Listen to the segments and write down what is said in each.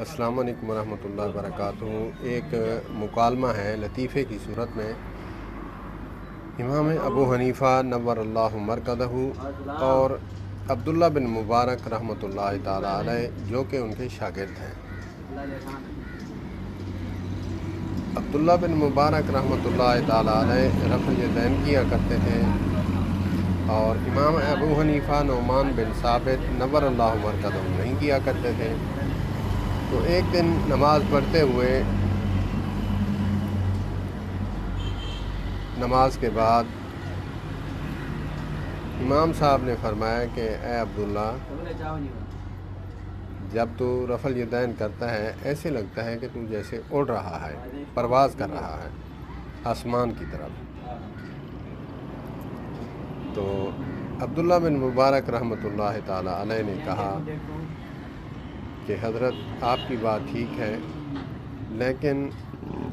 السلام علیکم ورحمۃ اللہ وبرکاتہ۔ ایک مکالمہ ہے لطیفے کی صورت میں امام ابو حنیفہ نور اللہ مرکزہ اور عبداللہ بن مبارک رحمۃ اللہ تعالیٰ علیہ جو کہ ان کے شاگرد ہیں۔ عبداللہ بن مبارک رحمۃ اللہ تعالیٰ علیہ رفع الیدین کیا کرتے تھے اور امام ابو حنیفہ نعمان بن ثابت نور اللہ مرکزہ نہیں کیا کرتے تھے۔ تو ایک دن نماز پڑھتے ہوئے نماز کے بعد امام صاحب نے فرمایا کہ اے عبداللہ، جب تو رفع الیدین کرتا ہے ایسے لگتا ہے کہ تو جیسے اڑ رہا ہے، پرواز کر رہا ہے آسمان کی طرف۔ تو عبداللہ بن مبارک رحمۃ اللہ تعالیٰ علیہ نے کہا کہ حضرت آپ کی بات ٹھیک ہے، لیکن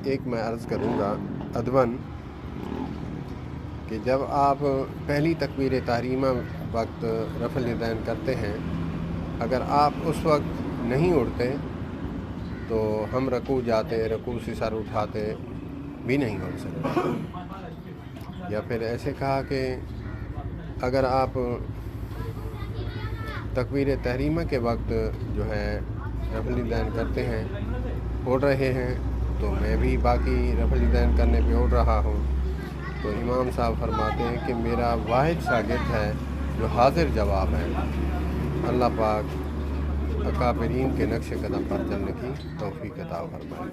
ایک میں عرض کروں گا ادباً کہ جب آپ پہلی تکبیر تحریمہ وقت رفع الیدین کرتے ہیں، اگر آپ اس وقت نہیں اڑتے تو ہم رکوع جاتے، رکوع سے سر اٹھاتے بھی نہیں اڑ سکتے۔ یا پھر ایسے کہا کہ اگر آپ تکبیر تحریمہ کے وقت جو ہے رفع الیدین کرتے ہیں، اڑ رہے ہیں، تو میں بھی باقی رفع الیدین کرنے پہ اڑ رہا ہوں۔ تو امام صاحب فرماتے ہیں کہ میرا واحد شاگرد ہے جو حاضر جواب ہے۔ اللہ پاک اکابرین کے نقش قدم پر چلنے کی توفیق عطا فرمائے۔